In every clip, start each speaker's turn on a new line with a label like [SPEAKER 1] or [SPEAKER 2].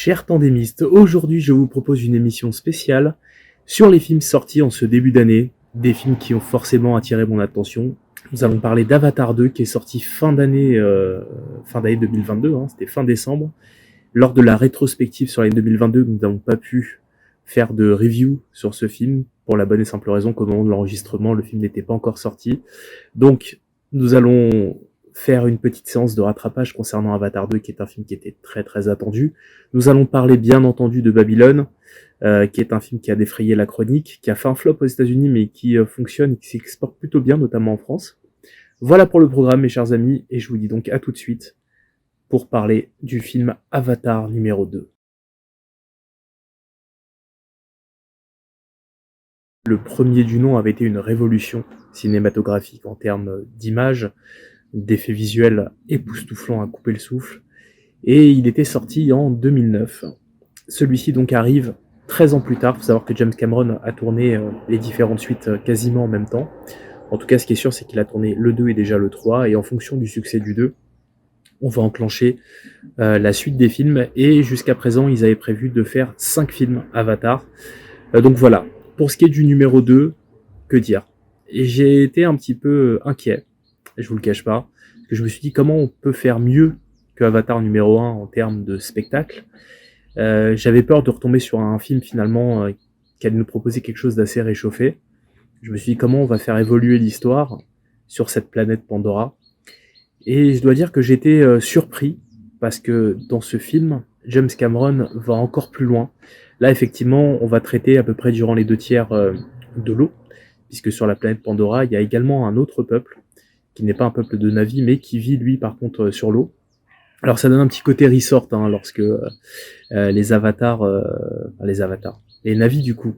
[SPEAKER 1] Chers tandémistes, aujourd'hui je vous propose une émission spéciale sur les films sortis en ce début d'année, des films qui ont forcément attiré mon attention. Nous allons parler d'Avatar 2 qui est sorti fin d'année 2022, c'était fin décembre. Lors de la rétrospective sur l'année 2022, nous n'avons pas pu faire de review sur ce film pour la bonne et simple raison qu'au moment de l'enregistrement, le film n'était pas encore sorti. Donc nous allons faire une petite séance de rattrapage concernant Avatar 2, qui est un film qui était très très attendu. Nous allons parler bien entendu de Babylone, qui est un film qui a défrayé la chronique, qui a fait un flop aux États-Unis, mais qui fonctionne et qui s'exporte plutôt bien, notamment en France. Voilà pour le programme, mes chers amis, et je vous dis donc à tout de suite pour parler du film Avatar numéro 2. Le premier du nom avait été une révolution cinématographique en termes d'image, d'effets visuels époustouflants à couper le souffle, et il était sorti en 2009. Celui-ci donc arrive 13 ans plus tard. Il faut savoir que James Cameron a tourné les différentes suites quasiment en même temps. En tout cas, ce qui est sûr, c'est qu'il a tourné le 2 et déjà le 3, et en fonction du succès du 2, on va enclencher la suite des films, et jusqu'à présent, ils avaient prévu de faire 5 films Avatar. Donc voilà, pour ce qui est du numéro 2, que dire ? Et j'ai été un petit peu inquiet, je vous le cache pas, parce que je me suis dit comment on peut faire mieux que Avatar numéro 1 en termes de spectacle. J'avais peur de retomber sur un film finalement qui allait nous proposer quelque chose d'assez réchauffé. Je me suis dit comment on va faire évoluer l'histoire sur cette planète Pandora. Et je dois dire que j'étais surpris, parce que dans ce film, James Cameron va encore plus loin. Là, effectivement, on va traiter à peu près durant les 2/3 de l'eau, puisque sur la planète Pandora, il y a également un autre peuple, qui n'est pas un peuple de Na'vi, mais qui vit, lui, par contre, sur l'eau. Alors ça donne un petit côté resort, lorsque les Na'vi, du coup,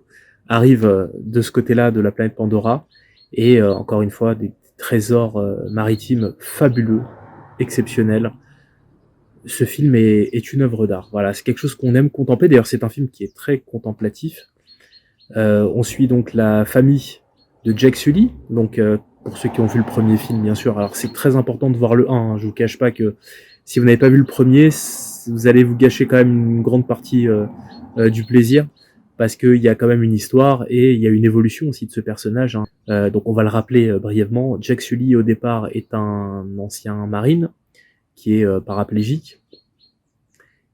[SPEAKER 1] arrivent de ce côté-là de la planète Pandora, et encore une fois, des trésors maritimes fabuleux, exceptionnels. Ce film est une œuvre d'art. Voilà, c'est quelque chose qu'on aime contempler. D'ailleurs, c'est un film qui est très contemplatif. On suit donc la famille de Jake Sully. Donc, pour ceux qui ont vu le premier film, bien sûr. Alors, c'est très important de voir le 1. Je vous cache pas que si vous n'avez pas vu le premier, vous allez vous gâcher quand même une grande partie du plaisir, parce qu'il y a quand même une histoire et il y a une évolution aussi de ce personnage. Donc, on va le rappeler brièvement. Jake Sully, au départ, est un ancien marine qui est paraplégique.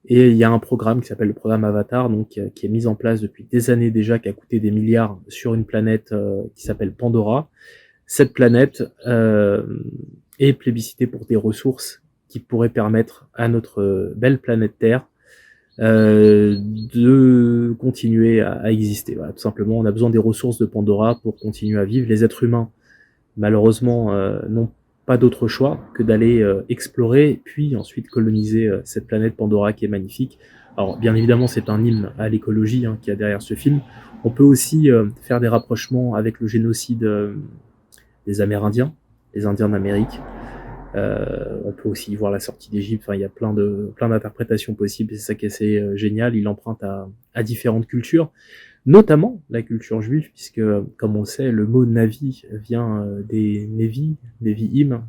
[SPEAKER 1] Et il y a un programme qui s'appelle le programme Avatar, donc qui est mis en place depuis des années déjà, qui a coûté des milliards sur une planète qui s'appelle Pandora. Cette planète est plébiscitée pour des ressources qui pourraient permettre à notre belle planète Terre de continuer à exister. Voilà, tout simplement, on a besoin des ressources de Pandora pour continuer à vivre. Les êtres humains, malheureusement, n'ont pas d'autre choix que d'aller explorer, puis ensuite coloniser cette planète Pandora qui est magnifique. Alors bien évidemment, c'est un hymne à l'écologie qu'il y a derrière ce film. On peut aussi faire des rapprochements avec le génocide des Amérindiens, les Indiens d'Amérique. On peut aussi voir la sortie d'Égypte. Enfin, il y a plein d'interprétations possibles, et c'est ça qui est assez génial. Il emprunte à différentes cultures, notamment la culture juive, puisque, comme on le sait, le mot Navi vient des Nevi'im,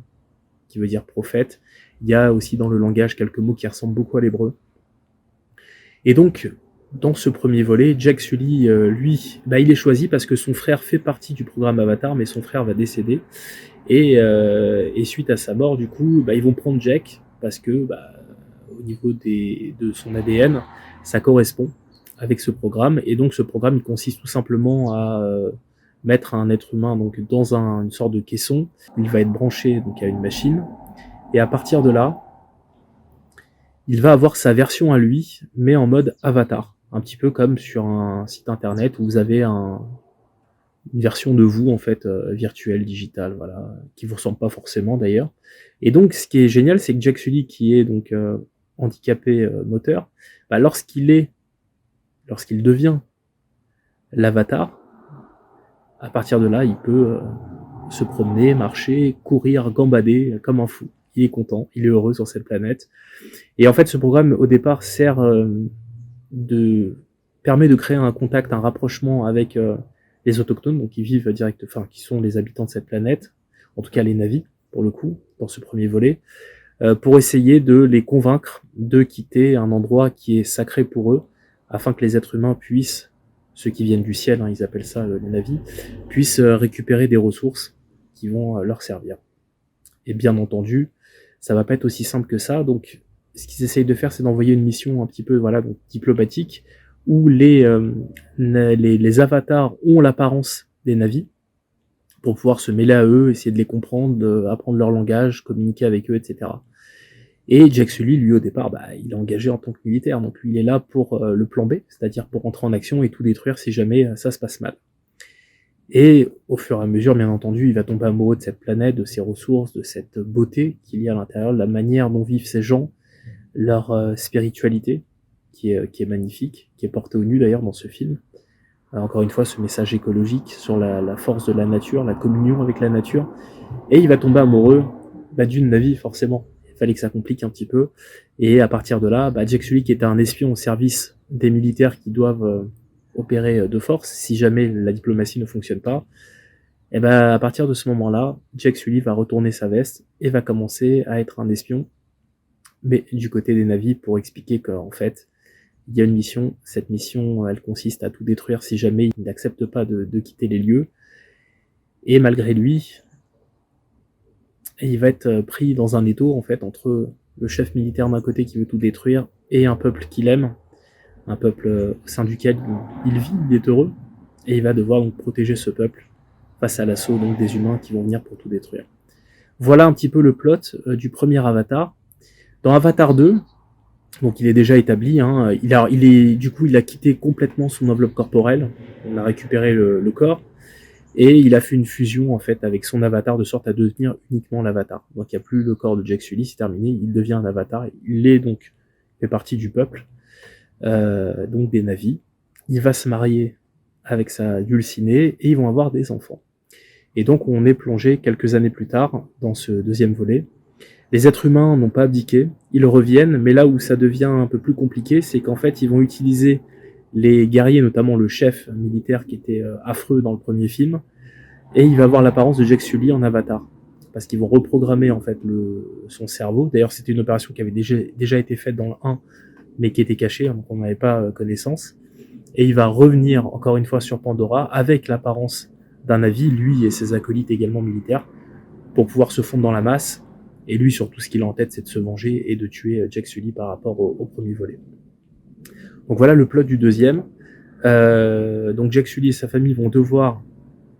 [SPEAKER 1] qui veut dire prophète. Il y a aussi dans le langage quelques mots qui ressemblent beaucoup à l'hébreu. Et donc, dans ce premier volet, Jake Sully, lui, il est choisi parce que son frère fait partie du programme Avatar, mais son frère va décéder. Et suite à sa mort, du coup, ils vont prendre Jake, parce que au niveau de son ADN, ça correspond avec ce programme. Et donc ce programme, il consiste tout simplement à mettre un être humain donc dans une sorte de caisson. Il va être branché donc à une machine, et à partir de là, il va avoir sa version à lui, mais en mode avatar, un petit peu comme sur un site internet où vous avez une version de vous en fait virtuelle, digitale, voilà, qui vous ressemble pas forcément d'ailleurs. Et donc ce qui est génial, c'est que Jake Sully, qui est donc handicapé moteur, lorsqu'il devient l'avatar, à partir de là, il peut se promener, marcher, courir, gambader comme un fou. Il est content, il est heureux sur cette planète. Et en fait, ce programme, au départ, permet de créer un contact, un rapprochement avec les autochtones, donc qui sont les habitants de cette planète, en tout cas les Na'vi, pour le coup, dans ce premier volet. pour essayer de les convaincre de quitter un endroit qui est sacré pour eux, afin que les êtres humains puissent, ceux qui viennent du ciel, hein, ils appellent ça les navis, puissent récupérer des ressources qui vont leur servir. Et bien entendu, ça va pas être aussi simple que ça, donc ce qu'ils essayent de faire, c'est d'envoyer une mission un petit peu voilà, donc, diplomatique, où les avatars ont l'apparence des navis, pour pouvoir se mêler à eux, essayer de les comprendre, apprendre leur langage, communiquer avec eux, etc. Et Jack Sully, lui, au départ, il est engagé en tant que militaire, donc lui, il est là pour le plan B, c'est-à-dire pour entrer en action et tout détruire si jamais ça se passe mal. Et au fur et à mesure, bien entendu, il va tomber amoureux de cette planète, de ses ressources, de cette beauté qu'il y a à l'intérieur, de la manière dont vivent ces gens, leur spiritualité, qui est magnifique, qui est portée au nu d'ailleurs dans ce film. Encore une fois, ce message écologique sur la force de la nature, la communion avec la nature. Et il va tomber amoureux d'une Navy, forcément. Il fallait que ça complique un petit peu. Et à partir de là, Jack Sully, qui était un espion au service des militaires qui doivent opérer de force, si jamais la diplomatie ne fonctionne pas, et à partir de ce moment-là, Jack Sully va retourner sa veste et va commencer à être un espion, mais du côté des navis, pour expliquer qu'en fait, il y a une mission. Cette mission, elle consiste à tout détruire si jamais il n'accepte pas de quitter les lieux. Et malgré lui, il va être pris dans un étau, en fait, entre le chef militaire d'un côté qui veut tout détruire et un peuple qu'il aime, un peuple au sein duquel il vit, il est heureux, et il va devoir donc protéger ce peuple face à l'assaut donc des humains qui vont venir pour tout détruire. Voilà un petit peu le plot du premier Avatar. Dans Avatar 2, donc il est déjà établi, hein, il a quitté complètement son enveloppe corporelle, on a récupéré le corps, et il a fait une fusion en fait avec son avatar de sorte à devenir uniquement l'avatar. Donc il n'y a plus le corps de Jack Sully, c'est terminé, il devient un avatar, il fait partie du peuple, donc des navis. Il va se marier avec sa dulcinée et ils vont avoir des enfants. Et donc on est plongé quelques années plus tard dans ce deuxième volet. Les êtres humains n'ont pas abdiqué, ils reviennent, mais là où ça devient un peu plus compliqué, c'est qu'en fait ils vont utiliser les guerriers, notamment le chef militaire qui était affreux dans le premier film, et il va avoir l'apparence de Jack Sully en avatar. Parce qu'ils vont reprogrammer en fait son cerveau. D'ailleurs, c'était une opération qui avait déjà été faite dans le 1, mais qui était cachée, hein, donc on n'avait pas connaissance. Et il va revenir encore une fois sur Pandora avec l'apparence d'un Navi, lui et ses acolytes également militaires, pour pouvoir se fondre dans la masse. Et lui, surtout, ce qu'il a en tête, c'est de se venger et de tuer Jack Sully par rapport au premier volet. Donc voilà le plot du deuxième. Donc Jack Sully et sa famille vont devoir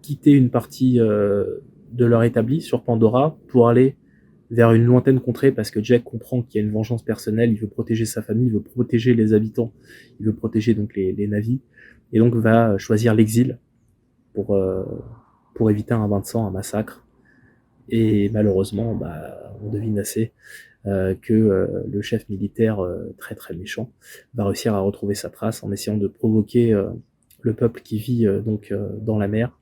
[SPEAKER 1] quitter une partie de leur établi sur Pandora pour aller vers une lointaine contrée parce que Jack comprend qu'il y a une vengeance personnelle, il veut protéger sa famille, il veut protéger les habitants, il veut protéger donc les navis, et donc va choisir l'exil pour éviter un bain de sang, un massacre. Et malheureusement, on devine assez que le chef militaire très très méchant va réussir à retrouver sa trace en essayant de provoquer le peuple qui vit dans la mer,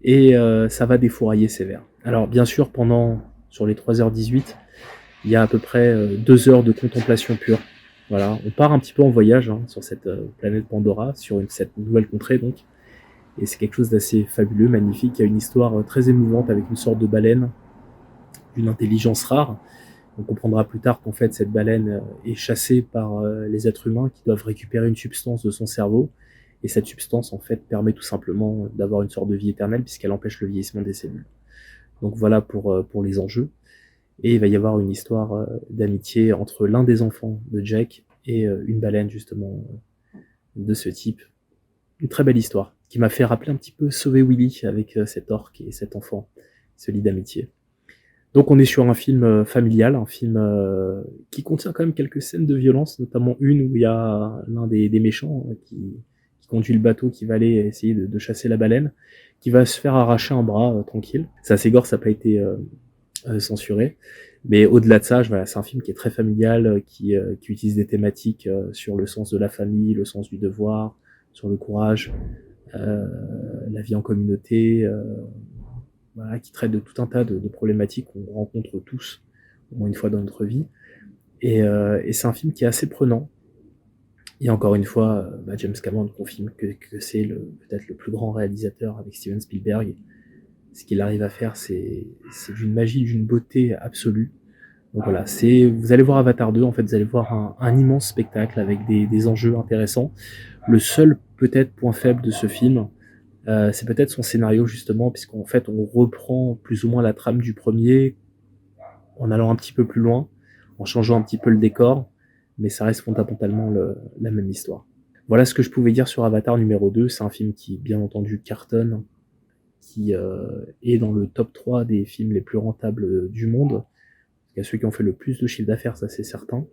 [SPEAKER 1] et ça va défourailler sévère. Alors bien sûr, sur les 3h18, il y a à peu près 2 heures de contemplation pure. Voilà, on part un petit peu en voyage sur cette planète Pandora, sur cette nouvelle contrée donc, et c'est quelque chose d'assez fabuleux, magnifique. Il y a une histoire très émouvante avec une sorte de baleine, d'une intelligence rare. On comprendra plus tard qu'en fait cette baleine est chassée par les êtres humains qui doivent récupérer une substance de son cerveau, et cette substance en fait permet tout simplement d'avoir une sorte de vie éternelle puisqu'elle empêche le vieillissement des cellules. Donc voilà pour les enjeux. Et il va y avoir une histoire d'amitié entre l'un des enfants de Jack et une baleine justement de ce type. Une très belle histoire qui m'a fait rappeler un petit peu Sauver Willy avec cet orque et cet enfant, ce lie d'amitié. Donc on est sur un film familial, un film qui contient quand même quelques scènes de violence, notamment une où il y a l'un des méchants qui conduit le bateau, qui va aller essayer de chasser la baleine, qui va se faire arracher un bras tranquille. C'est assez gore, ça n'a pas été censuré. Mais au-delà de ça, voilà, c'est un film qui est très familial, qui utilise des thématiques sur le sens de la famille, le sens du devoir, sur le courage, la vie en communauté, voilà, qui traite de tout un tas de problématiques qu'on rencontre tous, au moins une fois dans notre vie. Et c'est un film qui est assez prenant. Et encore une fois, James Cameron confirme que c'est peut-être le plus grand réalisateur avec Steven Spielberg. Ce qu'il arrive à faire, c'est d'une magie, d'une beauté absolue. Donc voilà, vous allez voir Avatar 2, en fait, vous allez voir un immense spectacle avec des enjeux intéressants. Le seul peut-être point faible de ce film, c'est peut-être son scénario justement, puisqu'en fait on reprend plus ou moins la trame du premier en allant un petit peu plus loin, en changeant un petit peu le décor, mais ça reste fondamentalement la même histoire. Voilà ce que je pouvais dire sur Avatar numéro 2, c'est un film qui bien entendu cartonne, qui est dans le top 3 des films les plus rentables du monde. Il y a ceux qui ont fait le plus de chiffre d'affaires, ça c'est certain.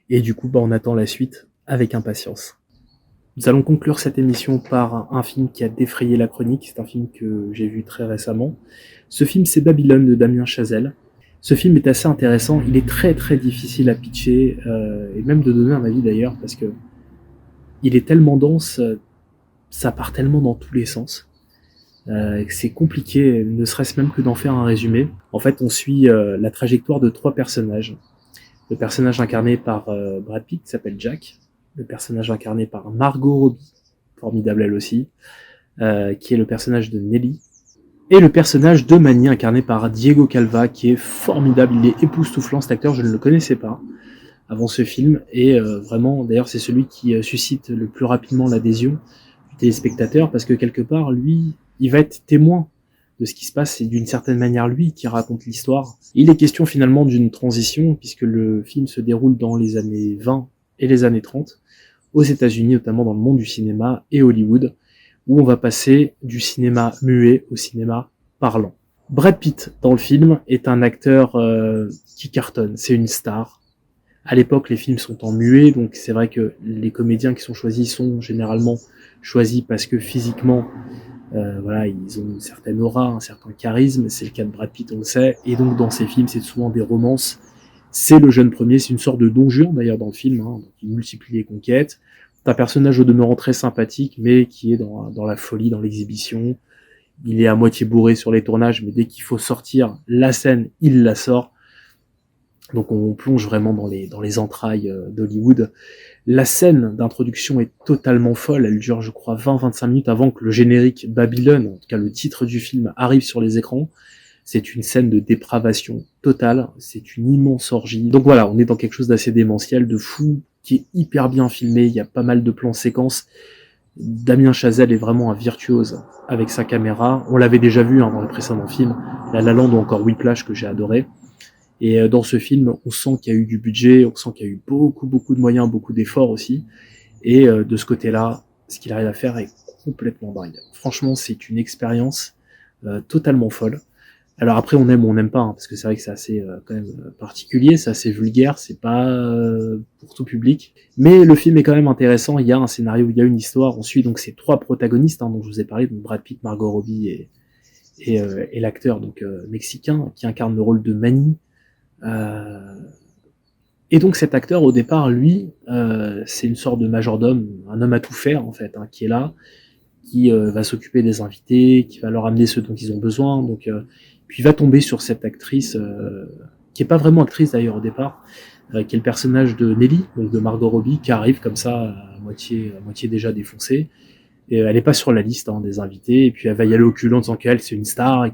[SPEAKER 1] Et du coup, on attend la suite avec impatience. Nous allons conclure cette émission par un film qui a défrayé la chronique. C'est un film que j'ai vu très récemment. Ce film, c'est Babylone de Damien Chazelle. Ce film est assez intéressant. Il est très très difficile à pitcher et même de donner un avis d'ailleurs parce que il est tellement dense, ça part tellement dans tous les sens. C'est compliqué, ne serait-ce même que d'en faire un résumé. En fait, on suit la trajectoire de 3 personnages. Le personnage incarné par Brad Pitt, qui s'appelle Jack. Le personnage incarné par Margot Robbie, formidable elle aussi, qui est le personnage de Nelly. Et le personnage de Manny, incarné par Diego Calva, qui est formidable. Il est époustouflant, cet acteur, je ne le connaissais pas avant ce film. Et vraiment, d'ailleurs, c'est celui qui suscite le plus rapidement l'adhésion du téléspectateur, parce que quelque part, lui, il va être témoin de ce qui se passe, c'est d'une certaine manière lui qui raconte l'histoire. Il est question finalement d'une transition, puisque le film se déroule dans les années 20 et les années 30, aux États-Unis, notamment dans le monde du cinéma et Hollywood, où on va passer du cinéma muet au cinéma parlant. Brad Pitt, dans le film, est un acteur qui cartonne, c'est une star. À l'époque, les films sont en muet, donc c'est vrai que les comédiens qui sont choisis sont généralement choisis parce que physiquement, voilà, ils ont une certaine aura, un certain charisme, c'est le cas de Brad Pitt, on le sait, et donc dans ces films, c'est souvent des romances. C'est le jeune premier, c'est une sorte de Don Juan d'ailleurs dans le film, hein, donc il multiplie les conquêtes. C'est un personnage au demeurant très sympathique, mais qui est dans la folie, dans l'exhibition. Il est à moitié bourré sur les tournages, mais dès qu'il faut sortir la scène, il la sort. Donc on plonge vraiment dans les entrailles d'Hollywood. La scène d'introduction est totalement folle, elle dure je crois 20-25 minutes avant que le générique Babylone, en tout cas le titre du film, arrive sur les écrans. C'est une scène de dépravation totale, c'est une immense orgie. Donc voilà, on est dans quelque chose d'assez démentiel, de fou, qui est hyper bien filmé, il y a pas mal de plans séquences. Damien Chazelle est vraiment un virtuose avec sa caméra. On l'avait déjà vu dans les précédents films, La La Land ou encore Whiplash que j'ai adoré. Et dans ce film, on sent qu'il y a eu du budget, on sent qu'il y a eu beaucoup de moyens, beaucoup d'efforts aussi. Et de ce côté-là, ce qu'il arrive à faire est complètement dingue. Franchement, c'est une expérience totalement folle. Alors après, on aime ou on n'aime pas, hein, parce que c'est vrai que c'est assez quand même particulier, c'est assez vulgaire, c'est pas pour tout public. Mais le film est quand même intéressant, il y a un scénario, il y a une histoire. On suit donc ces 3 protagonistes dont je vous ai parlé, donc Brad Pitt, Margot Robbie et l'acteur donc mexicain qui incarne le rôle de Manny. Et donc cet acteur, au départ, lui, c'est une sorte de majordome, un homme à tout faire, en fait, hein, qui est là, qui va s'occuper des invités, qui va leur amener ce dont ils ont besoin. Donc, puis il va tomber sur cette actrice, qui est pas vraiment actrice d'ailleurs au départ, qui est le personnage de Nelly, donc de Margot Robbie, qui arrive comme ça, à moitié déjà défoncée. Et elle est pas sur la liste des invités, et puis elle va y aller au culot en disant qu'elle, c'est une star,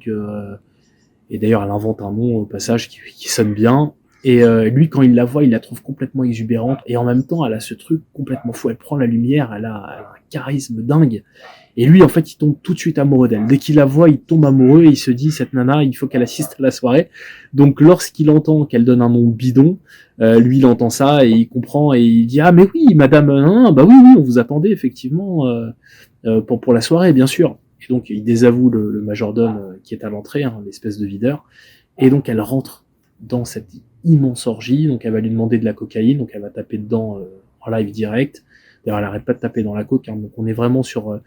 [SPEAKER 1] et d'ailleurs elle invente un nom au passage qui sonne bien. Et lui, quand il la voit, il la trouve complètement exubérante, et en même temps, elle a ce truc complètement fou, elle prend la lumière, elle a un charisme dingue, et lui, en fait, il tombe tout de suite amoureux d'elle. Dès qu'il la voit, il tombe amoureux, et il se dit, cette nana, il faut qu'elle assiste à la soirée. Donc lorsqu'il entend qu'elle donne un nom bidon, lui, il entend ça, et il comprend, et il dit, ah mais oui, madame, bah oui, on vous attendait, effectivement, pour la soirée, bien sûr. Et donc, il désavoue le majordome qui est à l'entrée, l'espèce de videur, et donc elle rentre dans cette immense orgie, donc elle va lui demander de la cocaïne, donc elle va taper dedans en live direct. D'ailleurs, elle arrête pas de taper dans la coke, donc on est vraiment sur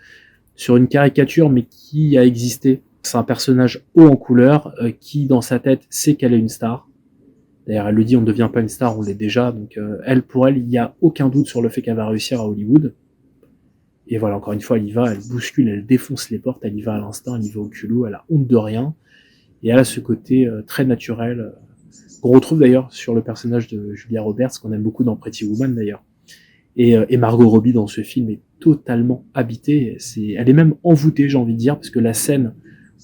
[SPEAKER 1] une caricature, mais qui a existé. C'est un personnage haut en couleur, qui, dans sa tête, sait qu'elle est une star. D'ailleurs, elle le dit, on ne devient pas une star, on l'est déjà, donc pour elle, il n'y a aucun doute sur le fait qu'elle va réussir à Hollywood. Et voilà, encore une fois, elle y va, elle bouscule, elle défonce les portes, elle y va à l'instinct, elle y va au culot, elle a honte de rien. Et elle a ce côté très naturel, qu'on retrouve d'ailleurs sur le personnage de Julia Roberts, qu'on aime beaucoup dans Pretty Woman d'ailleurs. Et Margot Robbie dans ce film est totalement habitée, elle est même envoûtée, j'ai envie de dire, parce que la scène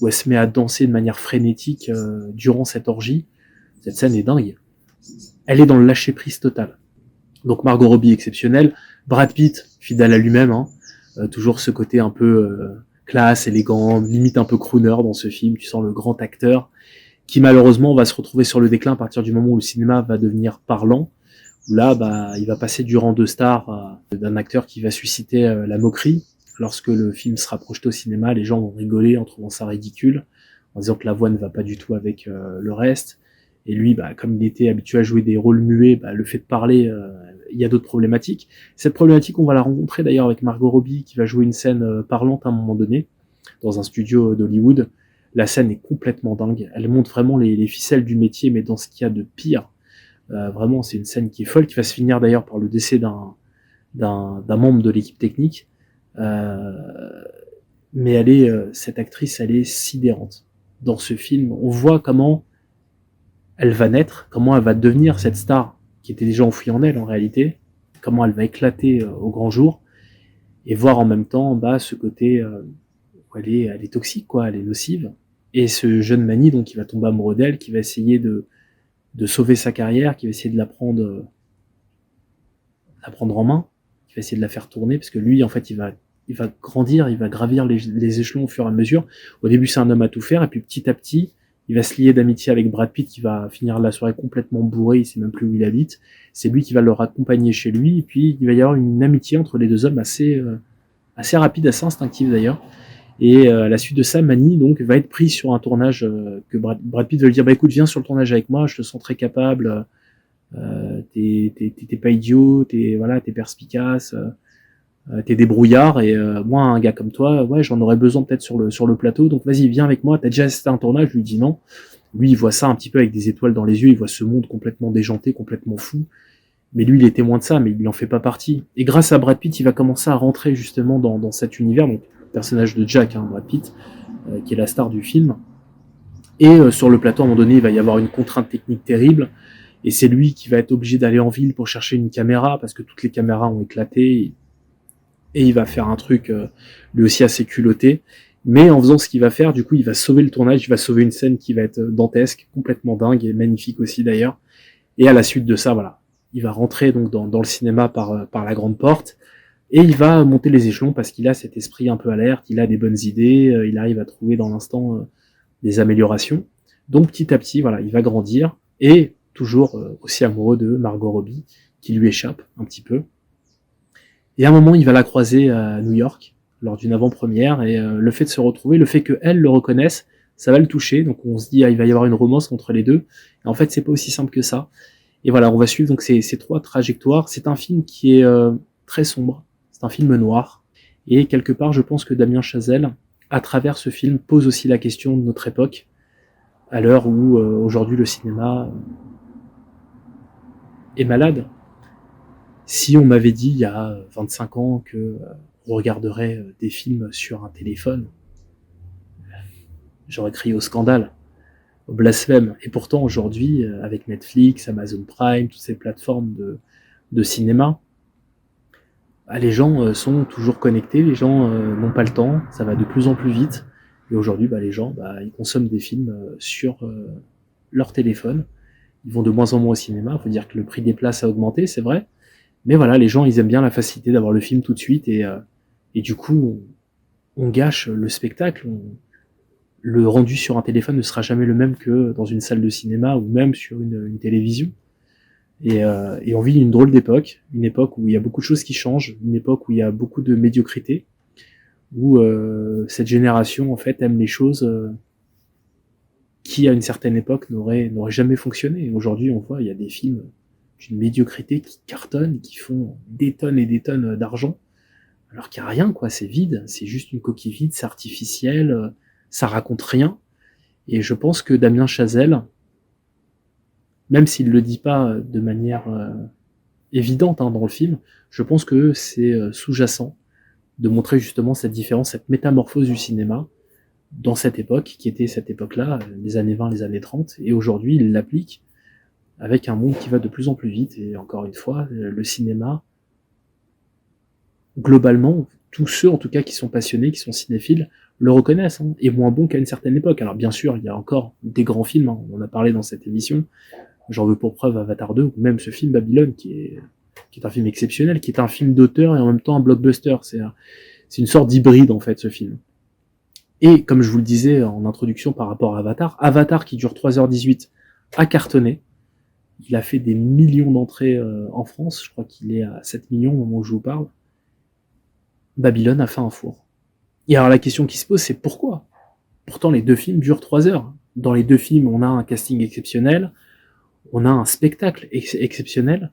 [SPEAKER 1] où elle se met à danser de manière frénétique durant cette orgie, Cette scène est dingue. Elle est dans le lâcher-prise total. Donc Margot Robbie exceptionnelle, Brad Pitt fidèle à lui-même, hein, toujours ce côté un peu classe, élégant, limite un peu crooner dans ce film. Tu sens le grand acteur qui malheureusement va se retrouver sur le déclin à partir du moment où le cinéma va devenir parlant. Où là, il va passer du rang de star d'un acteur qui va susciter la moquerie. Lorsque le film sera projeté au cinéma, les gens vont rigoler en trouvant ça ridicule, en disant que la voix ne va pas du tout avec le reste. Et lui, comme il était habitué à jouer des rôles muets, le fait de parler, il y a d'autres problématiques. Cette problématique, on va la rencontrer d'ailleurs avec Margot Robbie, qui va jouer une scène parlante à un moment donné, dans un studio d'Hollywood. La scène est complètement dingue. Elle montre vraiment les ficelles du métier, mais dans ce qu'il y a de pire. Vraiment, c'est une scène qui est folle, qui va se finir d'ailleurs par le décès d'un membre de l'équipe technique. Mais cette actrice, elle est sidérante. Dans ce film, on voit comment elle va naître, comment elle va devenir cette star qui était déjà enfouie en elle en réalité, comment elle va éclater au grand jour, et voir en même temps ce côté où elle est toxique, quoi, elle est nocive. Et ce jeune Manny, donc, qui va tomber amoureux d'elle, qui va essayer de sauver sa carrière, qui va essayer de la prendre en main, qui va essayer de la faire tourner, parce que lui, en fait, il va grandir, il va gravir les échelons au fur et à mesure. Au début, c'est un homme à tout faire, et puis petit à petit, il va se lier d'amitié avec Brad Pitt, qui va finir la soirée complètement bourré, il sait même plus où il habite. C'est lui qui va le raccompagner chez lui, et puis il va y avoir une amitié entre les deux hommes assez rapide, assez instinctive d'ailleurs. Et à la suite de ça, Manny donc va être pris sur un tournage que Brad Pitt va lui dire écoute, viens sur le tournage avec moi, je te sens très capable, t'es pas idiot, t'es perspicace, t'es débrouillard, et moi un gars comme toi, ouais, j'en aurais besoin peut-être sur le plateau, donc vas-y, viens avec moi, t'as déjà assisté à un tournage. Je lui dis non. Lui, il voit ça un petit peu avec des étoiles dans les yeux, il voit ce monde complètement déjanté, complètement fou, mais lui, il est témoin de ça, mais il en fait pas partie. Et grâce à Brad Pitt, il va commencer à rentrer justement dans cet univers, donc le personnage de Jack, Brad Pitt, qui est la star du film. Et sur le plateau, à un moment donné, il va y avoir une contrainte technique terrible, et c'est lui qui va être obligé d'aller en ville pour chercher une caméra, parce que toutes les caméras ont éclaté, et il va faire un truc lui aussi assez culotté. Mais en faisant ce qu'il va faire, du coup, il va sauver le tournage, il va sauver une scène qui va être dantesque, complètement dingue, et magnifique aussi d'ailleurs. Et à la suite de ça, voilà, il va rentrer donc dans le cinéma par la grande porte, et il va monter les échelons parce qu'il a cet esprit un peu alerte, il a des bonnes idées, il arrive à trouver dans l'instant des améliorations. Donc petit à petit, voilà, il va grandir, et toujours aussi amoureux de Margot Robbie, qui lui échappe un petit peu. Et à un moment, il va la croiser à New York lors d'une avant-première, et le fait de se retrouver, le fait qu'elle le reconnaisse, ça va le toucher. Donc on se dit il va y avoir une romance entre les deux. Et en fait, c'est pas aussi simple que ça. Et voilà, on va suivre donc ces trois trajectoires. C'est un film qui est très sombre. C'est un film noir. Et quelque part, je pense que Damien Chazelle, à travers ce film, pose aussi la question de notre époque, à l'heure où aujourd'hui le cinéma est malade. Si on m'avait dit il y a 25 ans que on regarderait des films sur un téléphone, j'aurais crié au scandale, au blasphème. Et pourtant aujourd'hui, avec Netflix, Amazon Prime, toutes ces plateformes de cinéma, les gens sont toujours connectés, les gens n'ont pas le temps, ça va de plus en plus vite. Et aujourd'hui, les gens, ils consomment des films sur leur téléphone. Ils vont de moins en moins au cinéma. Il faut dire que le prix des places a augmenté, c'est vrai. Mais voilà, les gens, ils aiment bien la facilité d'avoir le film tout de suite, et du coup, on gâche le spectacle. Le rendu sur un téléphone ne sera jamais le même que dans une salle de cinéma ou même sur une télévision. Et on vit une drôle d'époque, une époque où il y a beaucoup de choses qui changent, une époque où il y a beaucoup de médiocrité, où cette génération en fait aime les choses qui à une certaine époque n'auraient jamais fonctionné. Et aujourd'hui, on voit, il y a des films d'une médiocrité qui cartonnent, qui font des tonnes et des tonnes d'argent, alors qu'il n'y a rien, quoi, c'est vide, c'est juste une coquille vide, c'est artificiel, ça raconte rien. Et je pense que Damien Chazelle, même s'il le dit pas de manière évidente dans le film, je pense que c'est sous-jacent de montrer justement cette différence, cette métamorphose du cinéma dans cette époque, qui était cette époque-là, les années 20, les années 30, et aujourd'hui il l'applique avec un monde qui va de plus en plus vite. Et encore une fois, le cinéma, globalement, tous ceux en tout cas qui sont passionnés, qui sont cinéphiles, le reconnaissent, hein, est moins bon qu'à une certaine époque. Alors bien sûr, il y a encore des grands films, hein, on en a parlé dans cette émission, j'en veux pour preuve Avatar 2, ou même ce film Babylone, qui est un film exceptionnel, qui est un film d'auteur et en même temps un blockbuster. C'est une sorte d'hybride en fait ce film. Et comme je vous le disais en introduction par rapport à Avatar qui dure 3h18 a cartonné. Il a fait des millions d'entrées en France, je crois qu'il est à 7 millions au moment où je vous parle. Babylone a fait un four. Et alors la question qui se pose, c'est pourquoi? Pourtant les deux films durent 3 heures. Dans les deux films, on a un casting exceptionnel, on a un spectacle exceptionnel.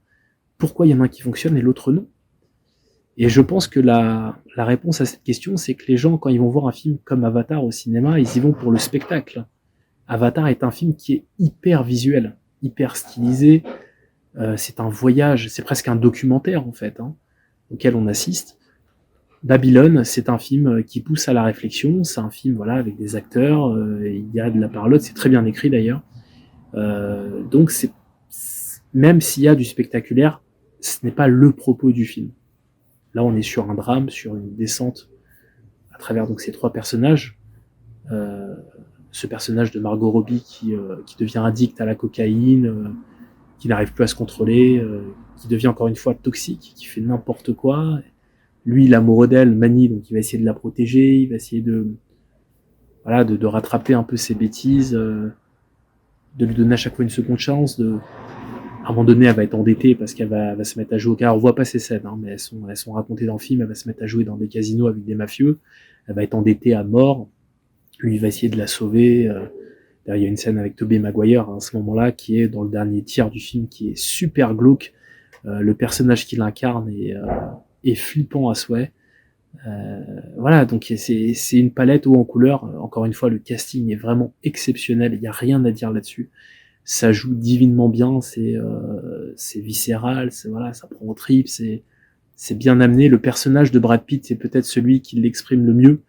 [SPEAKER 1] Pourquoi il y en a un qui fonctionne et l'autre non? Et je pense que la réponse à cette question, c'est que les gens, quand ils vont voir un film comme Avatar au cinéma, ils y vont pour le spectacle. Avatar est un film qui est hyper visuel, hyper stylisé. C'est un voyage, c'est presque un documentaire en fait, hein, auquel on assiste. Babylone, c'est un film qui pousse à la réflexion. C'est un film, voilà, avec des acteurs. Il y a de la parlotte, c'est très bien écrit d'ailleurs. Donc même s'il y a du spectaculaire, ce n'est pas le propos du film. Là, on est sur un drame, sur une descente à travers donc ces trois personnages. Ce personnage de Margot Robbie qui devient addict à la cocaïne, qui n'arrive plus à se contrôler, qui devient encore une fois toxique, qui fait n'importe quoi. Lui, l'amoureux d'elle, Manny, donc il va essayer de la protéger, il va essayer de rattraper un peu ses bêtises, de lui donner à chaque fois une seconde chance. À un moment donné, elle va être endettée parce qu'elle va se mettre à jouer au cas. On voit pas ces scènes, hein, mais elles sont racontées dans le film. Elle va se mettre à jouer dans des casinos avec des mafieux. Elle va être endettée à mort. Lui, il va essayer de la sauver. Il y a une scène avec Tobey Maguire à ce moment-là qui est dans le dernier tiers du film, qui est super glauque. Le personnage qu'il incarne est flippant à souhait. Voilà, donc c'est une palette haut en couleur. Encore une fois, le casting est vraiment exceptionnel. Il n'y a rien à dire là-dessus. Ça joue divinement bien. C'est viscéral. Voilà, ça prend aux tripes. C'est bien amené. Le personnage de Brad Pitt, c'est peut-être celui qui l'exprime le mieux.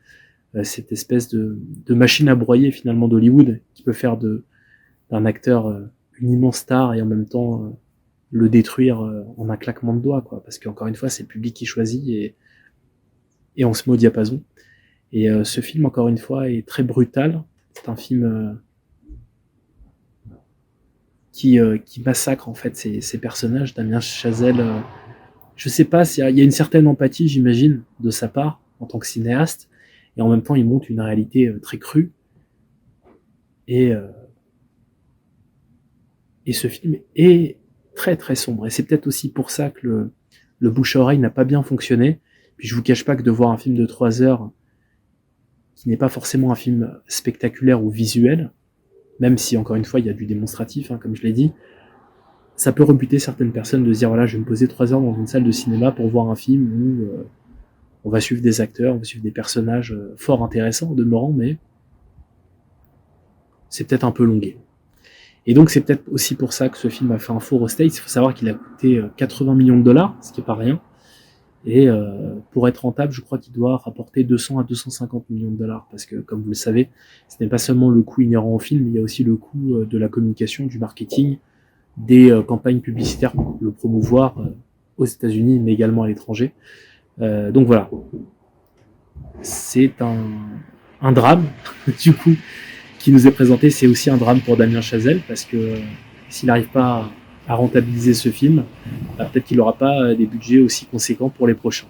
[SPEAKER 1] Cette espèce de machine à broyer finalement d'Hollywood qui peut faire d'un acteur une immense star et en même temps le détruire en un claquement de doigts, quoi. Parce qu'encore une fois, c'est le public qui choisit et on se met au diapason. Et ce film, encore une fois, est très brutal. C'est un film qui massacre en fait ces personnages. Damien Chazelle, je sais pas, il y a une certaine empathie, j'imagine, de sa part en tant que cinéaste. Et en même temps, il montre une réalité très crue. Et ce film est très très sombre. Et c'est peut-être aussi pour ça que le bouche à oreille n'a pas bien fonctionné. Puis je vous cache pas que de voir un film de 3 heures qui n'est pas forcément un film spectaculaire ou visuel, même si encore une fois il y a du démonstratif, hein, comme je l'ai dit, ça peut rebuter certaines personnes de se dire voilà, je vais me poser 3 heures dans une salle de cinéma pour voir un film où on va suivre des acteurs, on va suivre des personnages fort intéressants en demeurant, mais c'est peut-être un peu longué. Et donc c'est peut-être aussi pour ça que ce film a fait un four aux States. Il faut savoir qu'il a coûté 80 millions de dollars, ce qui est pas rien. Et pour être rentable, je crois qu'il doit rapporter 200 à 250 millions de dollars. Parce que, comme vous le savez, ce n'est pas seulement le coût inhérent au film, il y a aussi le coût de la communication, du marketing, des campagnes publicitaires pour le promouvoir aux États-Unis, mais également à l'étranger. Donc voilà. C'est un drame, du coup, qui nous est présenté. C'est aussi un drame pour Damien Chazelle, parce que s'il n'arrive pas à rentabiliser ce film, peut-être qu'il n'aura pas des budgets aussi conséquents pour les prochains.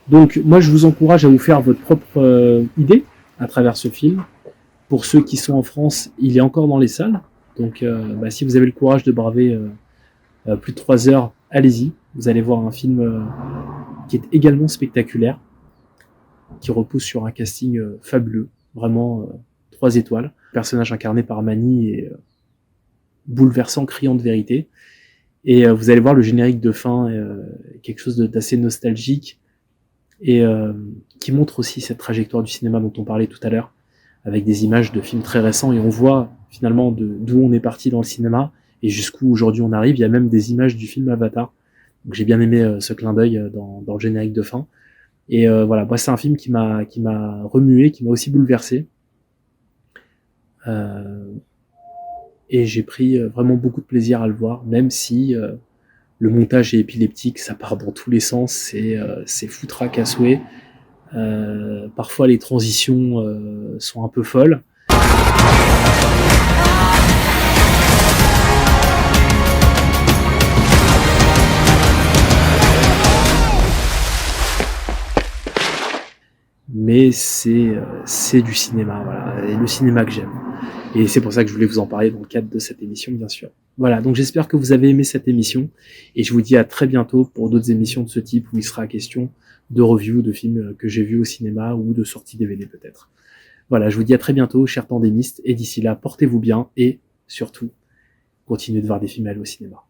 [SPEAKER 1] Donc moi je vous encourage à vous faire votre propre idée à travers ce film. Pour ceux qui sont en France, il est encore dans les salles. Donc si vous avez le courage de braver plus de 3 heures, allez-y. Vous allez voir un film qui est également spectaculaire, qui repose sur un casting fabuleux, vraiment 3 étoiles. Le personnage incarné par Manny est bouleversant, criant de vérité. Et vous allez voir le générique de fin, quelque chose d'assez nostalgique, et qui montre aussi cette trajectoire du cinéma dont on parlait tout à l'heure, avec des images de films très récents, et on voit finalement d'où on est parti dans le cinéma, et jusqu'où aujourd'hui on arrive. Il y a même des images du film Avatar. Donc j'ai bien aimé ce clin d'œil dans le générique de fin. Et voilà, moi c'est un film qui m'a remué, qui m'a aussi bouleversé. Et j'ai pris vraiment beaucoup de plaisir à le voir, même si Le montage est épileptique, ça part dans tous les sens, c'est foutraque à souhait. Parfois les transitions sont un peu folles. Mais c'est du cinéma, voilà, et le cinéma que j'aime. Et c'est pour ça que je voulais vous en parler dans le cadre de cette émission, bien sûr. Voilà, donc j'espère que vous avez aimé cette émission, et je vous dis à très bientôt pour d'autres émissions de ce type où il sera question de reviews de films que j'ai vus au cinéma ou de sorties DVD peut-être. Voilà, je vous dis à très bientôt, chers pandémistes, et d'ici là, portez-vous bien, et surtout, continuez de voir des films à aller au cinéma.